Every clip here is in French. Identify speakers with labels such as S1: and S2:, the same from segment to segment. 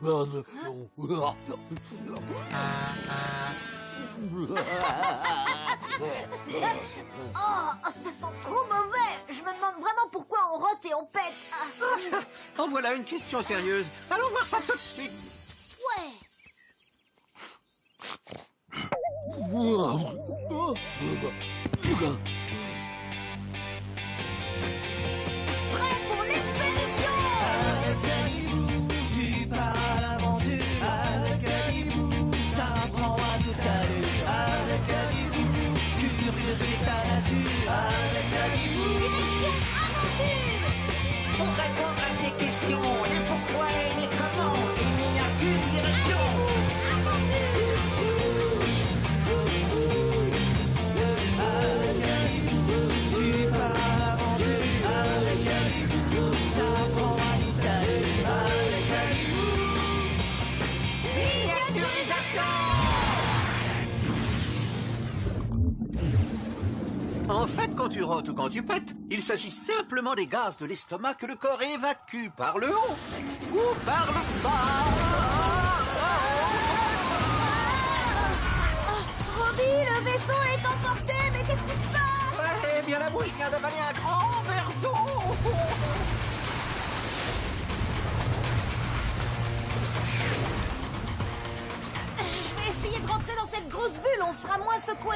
S1: Oh, ça sent trop mauvais. Je me demande vraiment pourquoi on rote et on pète.
S2: En voilà une question sérieuse. Allons voir ça tout de suite.
S1: Ouais. Prêt pour l'expédition.
S3: Avec Calibou, tu pars à l'aventure. Avec Calibou, t'apprends à tout allure. Avec Calibou, curieux c'est ta nature. Avec Calibou,
S1: Direction aventure.
S2: Pour répondre à tes questions, les pourquoi et les comment, il n'y a qu'une direction.
S1: Aventure.
S3: avec Calibou, tu pars à l'aventure. Avec Calibou, t'apprends à tout allure. Avec Calibou,
S2: Miniaturisation. En fait, quand tu rotes ou quand tu pètes, il s'agit simplement des gaz de l'estomac que le corps évacue par le haut ou par le bas.
S1: Robbie, le vaisseau est emporté, mais qu'est-ce qui se passe?
S2: Eh bien, la bouche vient d'avaler un grand verre d'eau.
S1: Je vais essayer de rentrer dans cette grosse bulle, on sera moins secoué.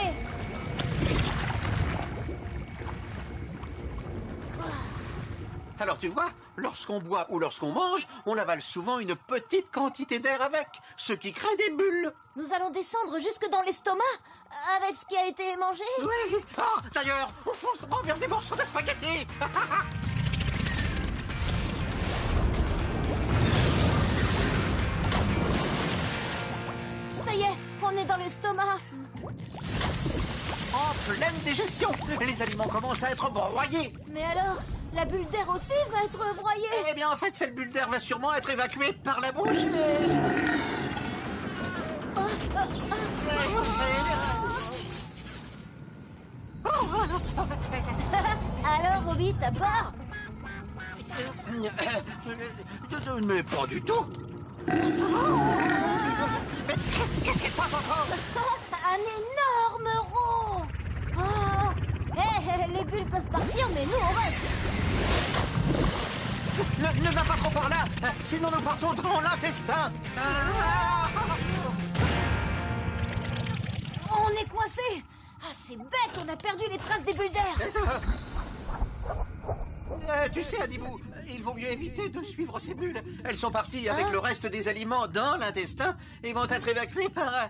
S2: Alors tu vois, lorsqu'on boit ou lorsqu'on mange, on avale souvent une petite quantité d'air avec, ce qui crée des bulles.
S1: Nous allons descendre jusque dans l'estomac avec ce qui a été mangé.
S2: Oui. Ah, d'ailleurs, on fonce droit vers des morceaux de spaghettis.
S1: Ça y est, on est dans l'estomac.
S2: En pleine digestion, les aliments commencent à être broyés.
S1: Mais alors, la bulle d'air aussi va être broyée.
S2: Eh bien, en fait, cette bulle d'air va sûrement être évacuée par la bouche.
S1: Alors, Robbie, t'as peur?
S2: Mais pas du tout. Mais qu'est-ce qui se passe encore?
S1: Un énorme rot. Oh. Les bulles peuvent partir, mais nous, on reste.
S2: Ne va pas trop par là, sinon nous partons dans l'intestin.
S1: On est coincé. Ah, c'est bête, on a perdu les traces des bulles d'air.
S2: Tu sais, Adibou, il vaut mieux éviter de suivre ces bulles. Elles sont parties avec le reste des aliments dans l'intestin et vont être évacuées par...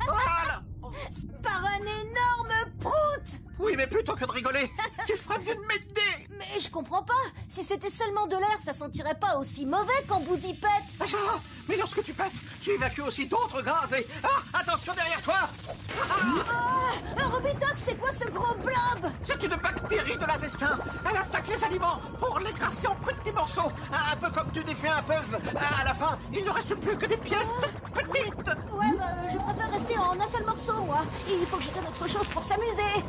S2: Voilà.
S1: Par un énorme prout.
S2: Oui, mais plutôt que de rigoler, tu ferais mieux de m'aider.
S1: Mais je comprends pas. Si c'était seulement de l'air, ça sentirait pas aussi mauvais quand Boozy pète.
S2: Ah, mais lorsque tu pètes, tu évacues aussi d'autres gaz et... Ah, attention derrière toi.
S1: Robitox, c'est quoi ce gros blob?
S2: C'est une bactérie de l'intestin. Elle attaque les aliments pour les casser en petits morceaux. Un peu comme tu défais un puzzle. À la fin, il ne reste plus que des pièces petites.
S1: Ouais, je préfère rester en un seul morceau, moi. Il faut que je donne autre chose pour s'amuser.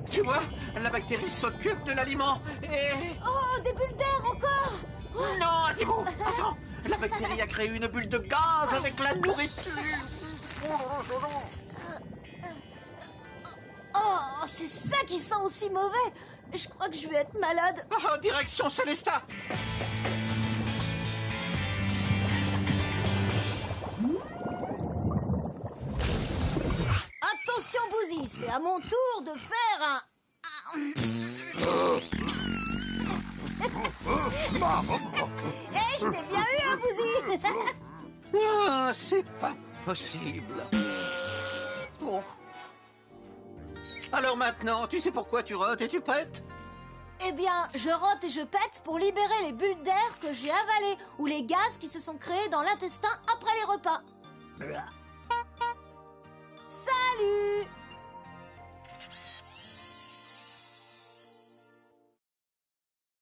S2: Tu vois, la bactérie s'occupe de l'aliment et...
S1: Oh, des bulles d'air encore.
S2: Non, Adibou, attends. La bactérie a créé une bulle de gaz avec la nourriture.
S1: Oh, c'est ça qui sent aussi mauvais. Je crois que je vais être malade.
S2: Oh, direction Célestat.
S1: Attention, Boozy, c'est à mon tour de faire un... Je t'ai bien eu, hein, Boozy.
S2: Ah, c'est pas possible. Oh. Alors maintenant, tu sais pourquoi tu rotes et tu pètes?
S1: Eh bien, je rote et je pète pour libérer les bulles d'air que j'ai avalées ou les gaz qui se sont créés dans l'intestin après les repas. Salut!